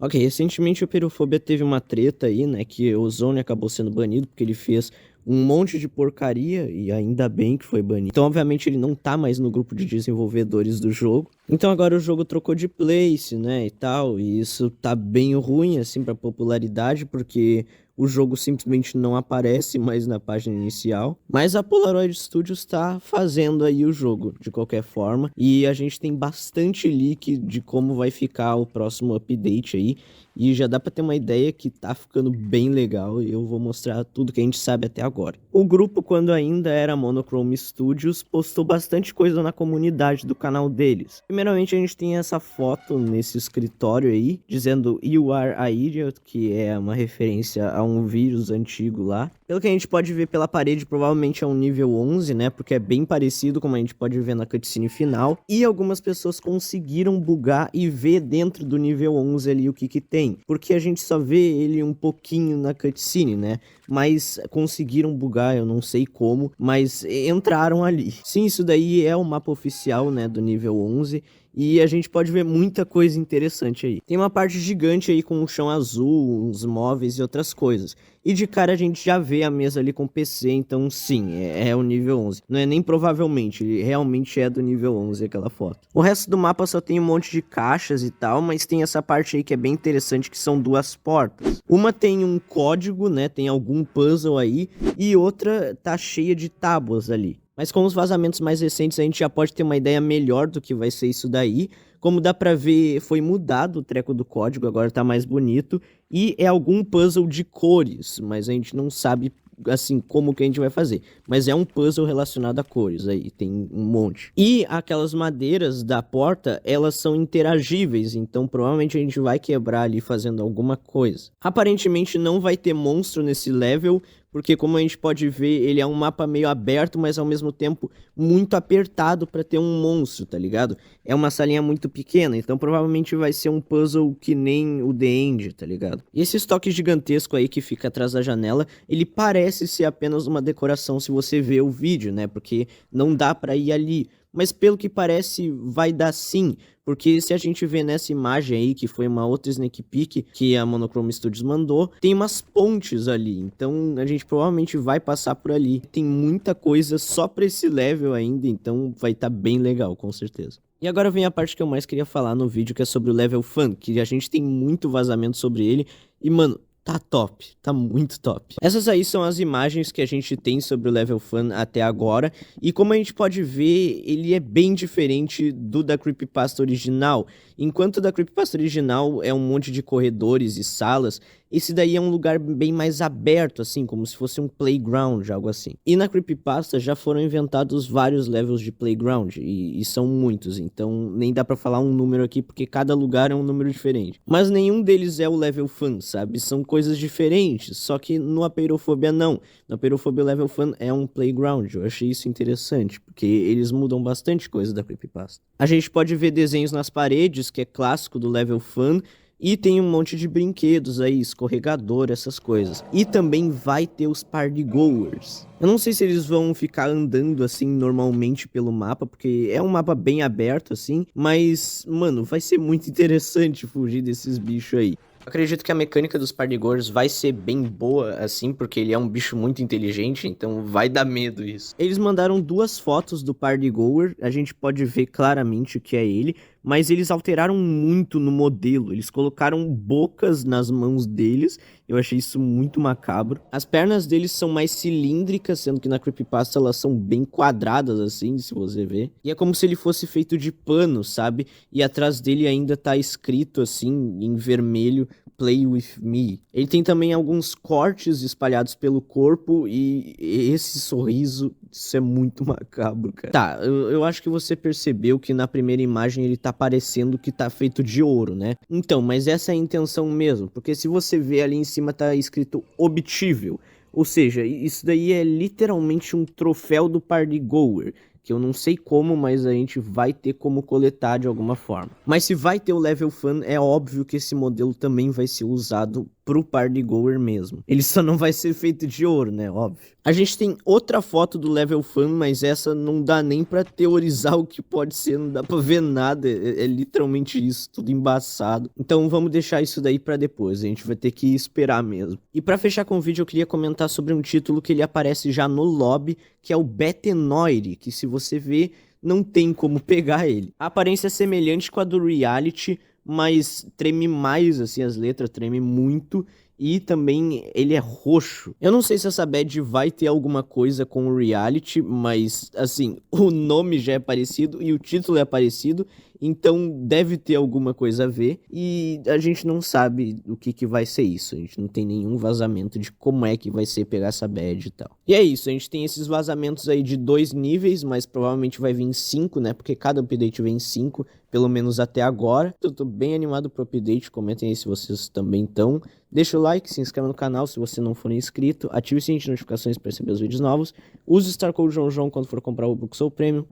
Ok, recentemente o Perofobia teve uma treta aí, né, que o Ozone acabou sendo banido porque ele fez um monte de porcaria e ainda bem que foi banido. Então, obviamente, ele não tá mais no grupo de desenvolvedores do jogo. Então agora o jogo trocou de place, né, e tal, e isso tá bem ruim, assim, pra popularidade, porque o jogo simplesmente não aparece mais na página inicial. Mas a Polaroid Studios tá fazendo aí o jogo, de qualquer forma, e a gente tem bastante leak de como vai ficar o próximo update aí, e já dá pra ter uma ideia que tá ficando bem legal, e eu vou mostrar tudo que a gente sabe até agora. O grupo, quando ainda era Monochrome Studios, postou bastante coisa na comunidade do canal deles. Primeiramente, a gente tem essa foto nesse escritório aí, dizendo You are a idiot, que é uma referência a um vírus antigo lá. Pelo que a gente pode ver pela parede, provavelmente é um nível 11, né, porque é bem parecido como a gente pode ver na cutscene final. E algumas pessoas conseguiram bugar e ver dentro do nível 11 ali o que tem. Porque a gente só vê ele um pouquinho na cutscene, né, mas conseguiram bugar, eu não sei como, mas entraram ali. Sim, isso daí é o mapa oficial, né, do nível 11, e a gente pode ver muita coisa interessante aí. Tem uma parte gigante aí com o chão azul, uns móveis e outras coisas. E de cara a gente já vê a mesa ali com PC, então sim, é o nível 11. Não é nem provavelmente, ele realmente é do nível 11 aquela foto. O resto do mapa só tem um monte de caixas e tal, mas tem essa parte aí que é bem interessante, que são duas portas. Uma tem um código, né, tem algum puzzle aí, e outra tá cheia de tábuas ali. Mas com os vazamentos mais recentes a gente já pode ter uma ideia melhor do que vai ser isso daí. Como dá pra ver, foi mudado o treco do código, agora tá mais bonito. E é algum puzzle de cores, mas a gente não sabe, assim, como que a gente vai fazer. Mas é um puzzle relacionado a cores aí, tem um monte. E aquelas madeiras da porta, elas são interagíveis, então provavelmente a gente vai quebrar ali fazendo alguma coisa. Aparentemente não vai ter monstro nesse level, porque como a gente pode ver, ele é um mapa meio aberto, mas ao mesmo tempo muito apertado para ter um monstro, tá ligado? É uma salinha muito pequena, então provavelmente vai ser um puzzle que nem o The End, tá ligado? E esse estoque gigantesco aí que fica atrás da janela, ele parece ser apenas uma decoração se você vê o vídeo, né? Porque não dá pra ir ali. Mas pelo que parece, vai dar sim. Porque se a gente vê nessa imagem aí, que foi uma outra sneak peek que a Monochrome Studios mandou, tem umas pontes ali. Então a gente provavelmente vai passar por ali. Tem muita coisa só pra esse level ainda, então vai estar bem legal, com certeza. E agora vem a parte que eu mais queria falar no vídeo, que é sobre o Level Fun, que a gente tem muito vazamento sobre ele. E, mano, tá top, tá muito top. Essas aí são as imagens que a gente tem sobre o Level Fun até agora. E como a gente pode ver, ele é bem diferente do da Creepypasta original. Enquanto o da Creepypasta original é um monte de corredores e salas, esse daí é um lugar bem mais aberto, assim, como se fosse um playground, algo assim. E na Creepypasta já foram inventados vários levels de playground, e são muitos, então nem dá pra falar um número aqui, porque cada lugar é um número diferente. Mas nenhum deles é o level fun, sabe? São coisas diferentes, só que no Apeirofobia não. No Apeirofobia o level fun é um playground, eu achei isso interessante, porque eles mudam bastante coisa da Creepypasta. A gente pode ver desenhos nas paredes, que é clássico do level fun, e tem um monte de brinquedos aí, escorregador, essas coisas. E também vai ter os partygoers. Eu não sei se eles vão ficar andando assim normalmente pelo mapa, porque é um mapa bem aberto assim, mas, mano, vai ser muito interessante fugir desses bichos aí. Acredito que a mecânica dos partygoers vai ser bem boa, assim, porque ele é um bicho muito inteligente, então vai dar medo isso. Eles mandaram duas fotos do partygoer, a gente pode ver claramente o que é ele, mas eles alteraram muito no modelo, eles colocaram bocas nas mãos deles, eu achei isso muito macabro. As pernas deles são mais cilíndricas, sendo que na Creepypasta elas são bem quadradas, assim, se você ver. E é como se ele fosse feito de pano, sabe? E atrás dele ainda tá escrito, assim, em vermelho, Play With Me. Ele tem também alguns cortes espalhados pelo corpo e esse sorriso, isso é muito macabro, cara. Tá, eu acho que você percebeu que na primeira imagem ele tá parecendo que tá feito de ouro, né? Então, mas essa é a intenção mesmo, porque se você vê ali em cima tá escrito obtível. Ou seja, isso daí é literalmente um troféu do Partygoer, que eu não sei como, mas a gente vai ter como coletar de alguma forma. Mas se vai ter o Level Fun, é óbvio que esse modelo também vai ser usado pro party goer mesmo. Ele só não vai ser feito de ouro, né? Óbvio. A gente tem outra foto do Level Fun, mas essa não dá nem pra teorizar o que pode ser, não dá pra ver nada. É literalmente isso, tudo embaçado. Então vamos deixar isso daí pra depois, a gente vai ter que esperar mesmo. E pra fechar com o vídeo, eu queria comentar sobre um título que ele aparece já no lobby, que é o Betenoid, que se você ver, não tem como pegar ele. A aparência é semelhante com a do Reality, mas treme mais, assim, as letras tremem muito. E também ele é roxo. Eu não sei se essa badge vai ter alguma coisa com o Reality, mas, assim, o nome já é parecido e o título é parecido, então deve ter alguma coisa a ver. E a gente não sabe o que vai ser isso. A gente não tem nenhum vazamento de como é que vai ser pegar essa badge e tal. E é isso, a gente tem esses vazamentos aí de 2 níveis, mas provavelmente vai vir 5, né? Porque cada update vem 5, pelo menos até agora. Eu tô bem animado pro update, comentem aí se vocês também estão. Deixa o like, se inscreva no canal se você não for inscrito, ative o sininho de notificações para receber os vídeos novos. Use o Star Code João quando for comprar o Book Soul Premium.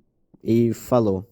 E falou!